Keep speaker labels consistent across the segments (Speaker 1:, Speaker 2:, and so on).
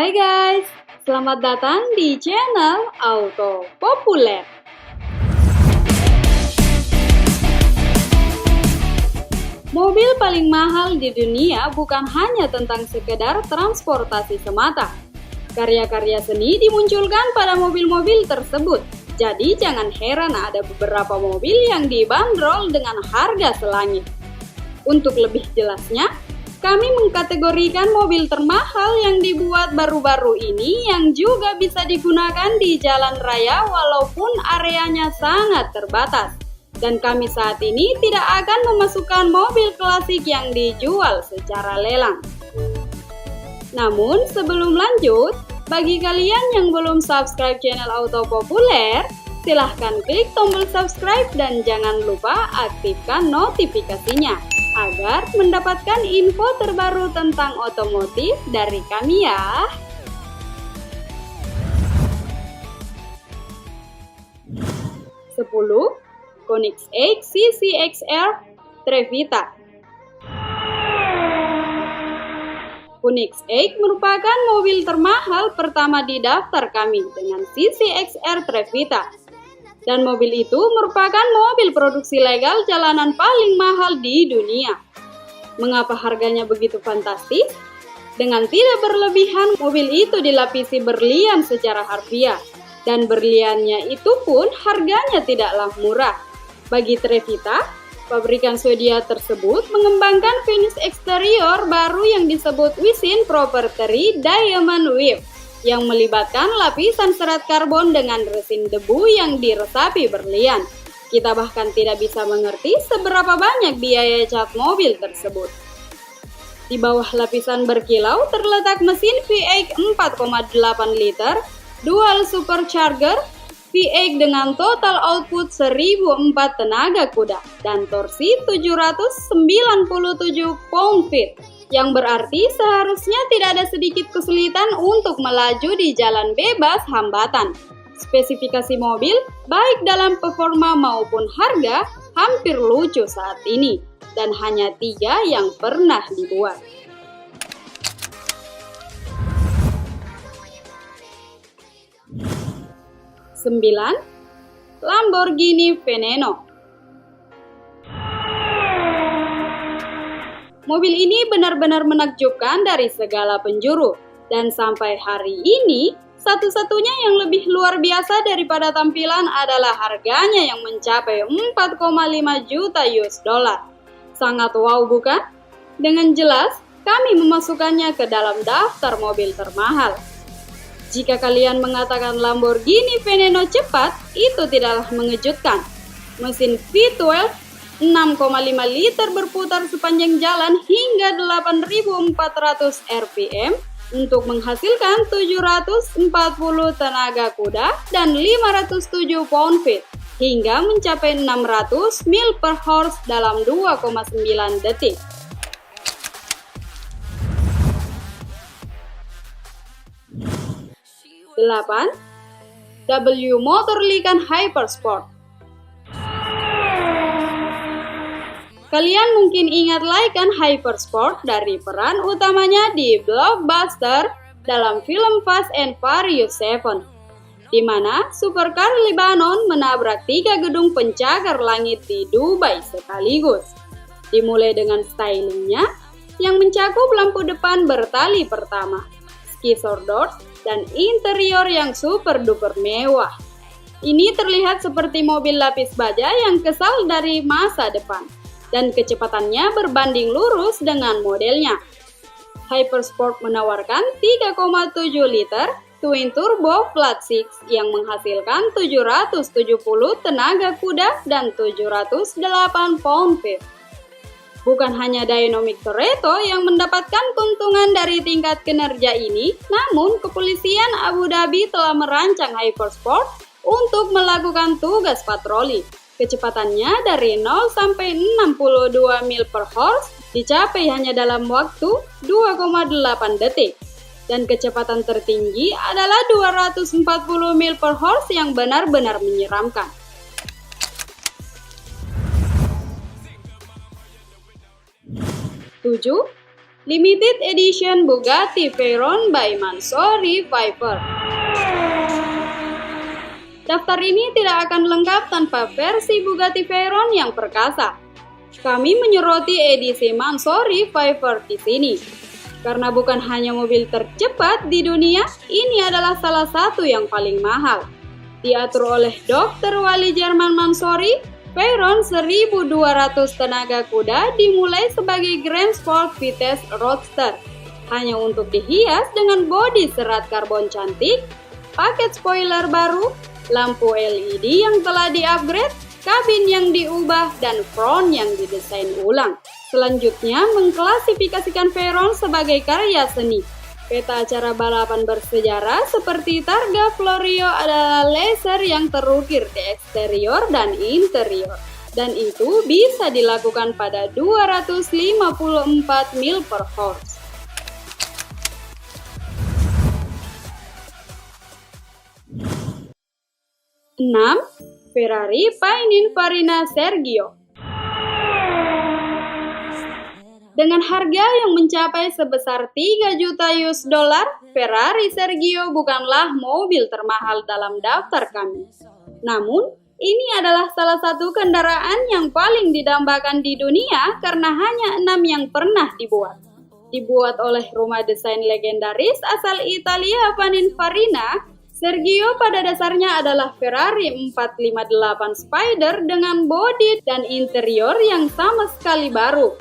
Speaker 1: Hai guys, selamat datang di channel Auto Populer. Mobil paling mahal di dunia bukan hanya tentang sekedar transportasi semata. Karya-karya seni dimunculkan pada mobil-mobil tersebut. Jadi jangan heran ada beberapa mobil yang dibanderol dengan harga selangit. Untuk lebih jelasnya, kami mengkategorikan mobil termahal yang dibuat baru-baru ini yang juga bisa digunakan di jalan raya walaupun areanya sangat terbatas. Dan kami saat ini tidak akan memasukkan mobil klasik yang dijual secara lelang. Namun sebelum lanjut, bagi kalian yang belum subscribe channel Auto Populer, silahkan klik tombol subscribe dan jangan lupa aktifkan notifikasinya agar mendapatkan info terbaru tentang otomotif dari kami ya. Sepuluh, Koenigsegg CCXR Trevita. Koenigsegg merupakan mobil termahal pertama di daftar kami dengan CCXR Trevita. Dan mobil itu merupakan mobil produksi legal jalanan paling mahal di dunia. Mengapa harganya begitu fantastis? Dengan tidak berlebihan, mobil itu dilapisi berlian secara harfiah. Dan berliannya itu pun harganya tidaklah murah. Bagi Trevita, pabrikan Swedia tersebut mengembangkan finish eksterior baru yang disebut Visin Proprietary Diamond Weave, yang melibatkan lapisan serat karbon dengan resin debu yang diresapi berlian. Kita bahkan tidak bisa mengerti seberapa banyak biaya cat mobil tersebut. Di bawah lapisan berkilau terletak mesin V8 4,8 liter, dual supercharger, V8 dengan total output 1004 tenaga kuda dan torsi 797 pound-feet. Yang berarti seharusnya tidak ada sedikit kesulitan untuk melaju di jalan bebas hambatan. Spesifikasi mobil, baik dalam performa maupun harga, hampir lucu saat ini, dan hanya 3 yang pernah dibuat. Sembilan, Lamborghini Veneno. Mobil ini benar-benar menakjubkan dari segala penjuru, dan sampai hari ini, satu-satunya yang lebih luar biasa daripada tampilan adalah harganya yang mencapai 4,5 juta US dollar. Sangat wow bukan? Dengan jelas, kami memasukkannya ke dalam daftar mobil termahal. Jika kalian mengatakan Lamborghini Veneno cepat, itu tidaklah mengejutkan. Mesin V12 6,5 liter berputar sepanjang jalan hingga 8.400 rpm untuk menghasilkan 740 tenaga kuda dan 507 pound-feet hingga mencapai 600 mil per horse dalam 2,9 detik. Delapan, W Motor Lykan Hypersport. Kalian mungkin ingat Lykan Hypersport dari peran utamanya di blockbuster dalam film Fast and Furious 7, di mana supercar Lebanon menabrak 3 gedung pencakar langit di Dubai sekaligus. Dimulai dengan stylingnya yang mencakup lampu depan bertali pertama, skisor doors, dan interior yang super duper mewah. Ini terlihat seperti mobil lapis baja yang kesal dari masa depan, dan kecepatannya berbanding lurus dengan modelnya. Hypersport menawarkan 3,7 liter twin turbo flat six yang menghasilkan 770 tenaga kuda dan 708 pound-feet. Bukan hanya Dynamic Toretto yang mendapatkan keuntungan dari tingkat kinerja ini, namun kepolisian Abu Dhabi telah merancang Hypersport untuk melakukan tugas patroli. Kecepatannya dari 0 sampai 62 mil per horse dicapai hanya dalam waktu 2,8 detik. Dan kecepatan tertinggi adalah 240 mil per horse yang benar-benar menyeramkan. 7. Limited Edition Bugatti Veyron by Mansory Viper. Daftar ini tidak akan lengkap tanpa versi Bugatti Veyron yang perkasa. Kami menyoroti edisi Mansory Viper di sini. Karena bukan hanya mobil tercepat di dunia, ini adalah salah satu yang paling mahal. Diatur oleh Dr. Wali Jerman Mansory, Veyron 1200 tenaga kuda dimulai sebagai Grand Sport Vitesse Roadster, hanya untuk dihias dengan bodi serat karbon cantik, paket spoiler baru, lampu LED yang telah di-upgrade, kabin yang diubah, dan front yang didesain ulang. Selanjutnya, mengklasifikasikan Veyron sebagai karya seni. Peta acara balapan bersejarah seperti Targa Florio adalah laser yang terukir di eksterior dan interior. Dan itu bisa dilakukan pada 254 mil per horse. Enam, Ferrari Pininfarina Sergio. Dengan harga yang mencapai sebesar 3 juta US dollar, Ferrari Sergio bukanlah mobil termahal dalam daftar kami. Namun, ini adalah salah satu kendaraan yang paling didambakan di dunia karena hanya 6 yang pernah dibuat. Dibuat oleh rumah desain legendaris asal Italia Pininfarina, Sergio pada dasarnya adalah Ferrari 458 Spider dengan bodi dan interior yang sama sekali baru.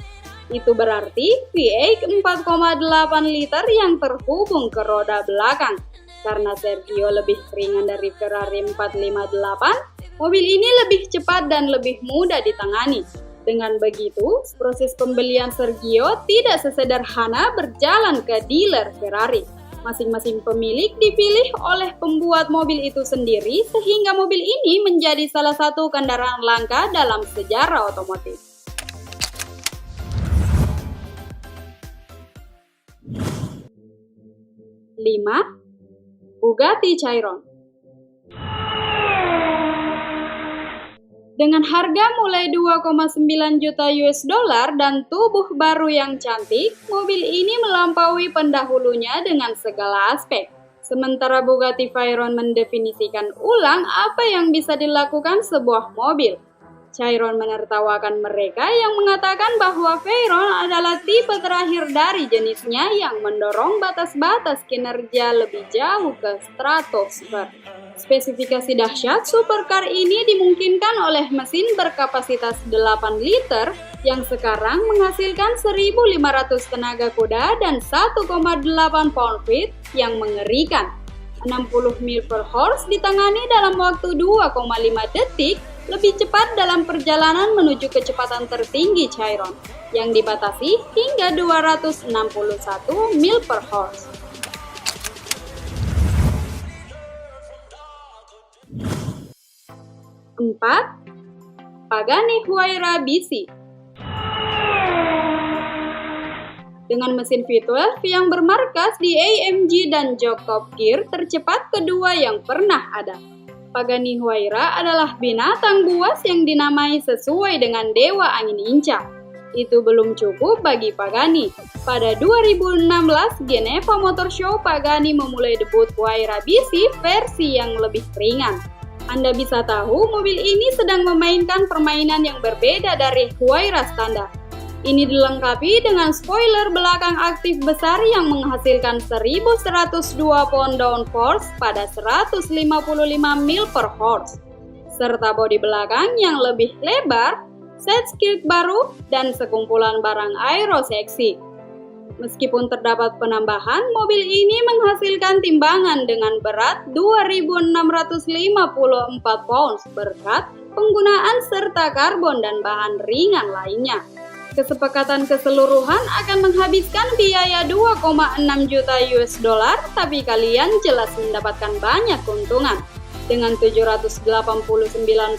Speaker 1: Itu berarti V8 4,8 liter yang terhubung ke roda belakang. Karena Sergio lebih ringan dari Ferrari 458, mobil ini lebih cepat dan lebih mudah ditangani. Dengan begitu, proses pembelian Sergio tidak sesederhana berjalan ke dealer Ferrari. Masing-masing pemilik dipilih oleh pembuat mobil itu sendiri sehingga mobil ini menjadi salah satu kendaraan langka dalam sejarah otomotif. 5. Bugatti Chiron. Dengan harga mulai 2,9 juta US dollar dan tubuh baru yang cantik, mobil ini melampaui pendahulunya dengan segala aspek. Sementara Bugatti Veyron mendefinisikan ulang apa yang bisa dilakukan sebuah mobil. Chiron menertawakan mereka yang mengatakan bahwa Veyron adalah tipe terakhir dari jenisnya yang mendorong batas-batas kinerja lebih jauh ke stratosfer. Spesifikasi dahsyat supercar ini dimungkinkan oleh mesin berkapasitas 8 liter yang sekarang menghasilkan 1.500 tenaga kuda dan 1,8 pound-feet yang mengerikan. 60 mil per horse ditangani dalam waktu 2,5 detik, lebih cepat dalam perjalanan menuju kecepatan tertinggi Chiron, yang dibatasi hingga 261 mil per horse. 4. Pagani Huayra BC. Dengan mesin V12 yang bermarkas di AMG dan jok Top Gear tercepat kedua yang pernah ada. Pagani Huayra adalah binatang buas yang dinamai sesuai dengan dewa angin Inca. Itu belum cukup bagi Pagani. Pada 2016 Geneva Motor Show, Pagani memulai debut Huayra BC versi yang lebih ringan. Anda bisa tahu mobil ini sedang memainkan permainan yang berbeda dari Huayra standar. Ini dilengkapi dengan spoiler belakang aktif besar yang menghasilkan 1.102 pound downforce pada 155 mil per horse, serta bodi belakang yang lebih lebar, set skirt baru, dan sekumpulan barang aero seksi. Meskipun terdapat penambahan, mobil ini menghasilkan timbangan dengan berat 2.654 pounds berkat penggunaan serta karbon dan bahan ringan lainnya. Kesepakatan keseluruhan akan menghabiskan biaya 2,6 juta US dollar, tapi kalian jelas mendapatkan banyak keuntungan. Dengan 789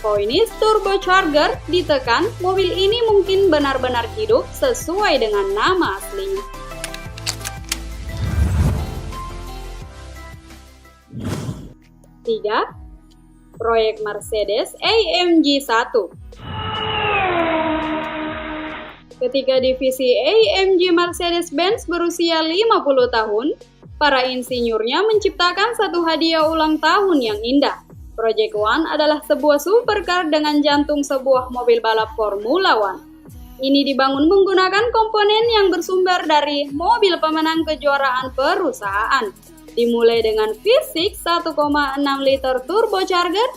Speaker 1: points turbocharger ditekan, mobil ini mungkin benar-benar hidup sesuai dengan nama aslinya. Tiga, proyek Mercedes AMG 1. Ketika divisi AMG Mercedes-Benz berusia 50 tahun, para insinyurnya menciptakan satu hadiah ulang tahun yang indah. Project One adalah sebuah supercar dengan jantung sebuah mobil balap Formula One. Ini dibangun menggunakan komponen yang bersumber dari mobil pemenang kejuaraan perusahaan. Dimulai dengan V6 1,6 liter turbocharger,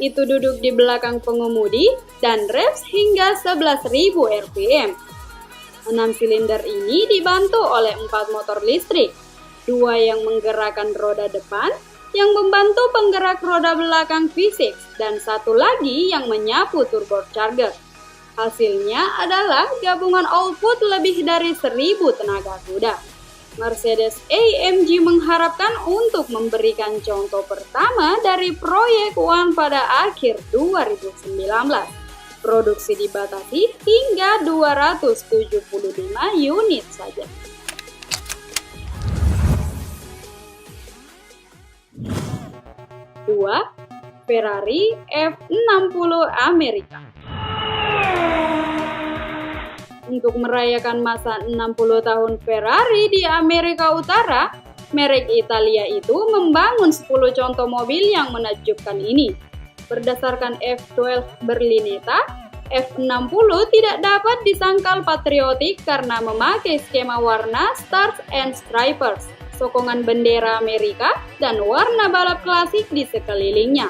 Speaker 1: itu duduk di belakang pengemudi, dan revs hingga 11.000 rpm. 6 silinder ini dibantu oleh 4 motor listrik, 2 yang menggerakkan roda depan, yang membantu penggerak roda belakang V6, dan 1 lagi yang menyapu turbocharger. Hasilnya adalah gabungan output lebih dari 1.000 tenaga kuda. Mercedes-AMG mengharapkan untuk memberikan contoh pertama dari Project One pada akhir 2019. Produksi dibatasi hingga 275 unit saja. Dua, Ferrari F60 Amerika. Untuk merayakan masa 60 tahun Ferrari di Amerika Utara, merek Italia itu membangun 10 contoh mobil yang menakjubkan ini. Berdasarkan F12 Berlinetta, F60 tidak dapat disangkal patriotik karena memakai skema warna Stars and Stripes, sokongan bendera Amerika, dan warna balap klasik di sekelilingnya.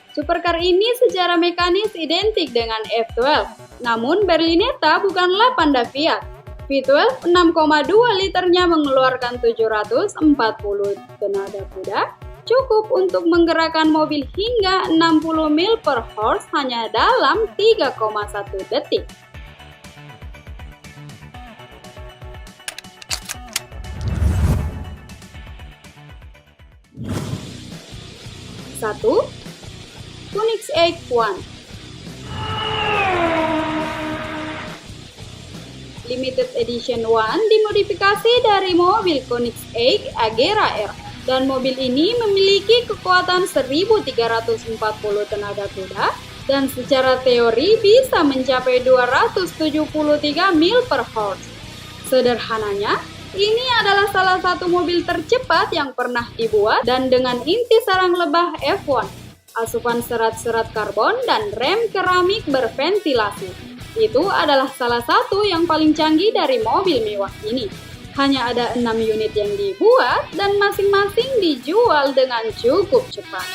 Speaker 1: Supercar ini secara mekanis identik dengan F12, namun Berlinetta bukanlah panda Fiat. V12 6,2 liternya mengeluarkan 740 tenaga kuda, cukup untuk menggerakkan mobil hingga 60 mil per horse hanya dalam 3,1 detik. Satu, Koenigsegg One. Limited Edition One dimodifikasi dari mobil Koenigsegg Agera R, dan mobil ini memiliki kekuatan 1.340 tenaga kuda dan secara teori bisa mencapai 273 mil per horse. Sederhananya, ini adalah salah satu mobil tercepat yang pernah dibuat dan dengan inti sarang lebah F1, asupan serat-serat karbon, dan rem keramik berventilasi. Itu adalah salah satu yang paling canggih dari mobil mewah ini. Hanya ada 6 unit yang dibuat dan masing-masing dijual dengan cukup cepat.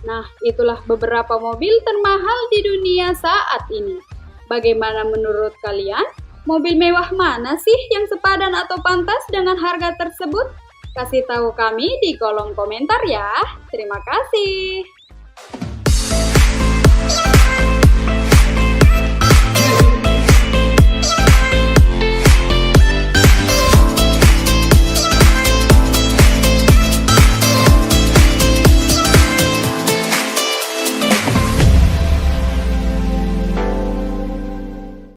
Speaker 1: Nah, itulah beberapa mobil termahal di dunia saat ini. Bagaimana menurut kalian? Mobil mewah mana sih yang sepadan atau pantas dengan harga tersebut? Kasih tahu kami di kolom komentar ya. Terima kasih.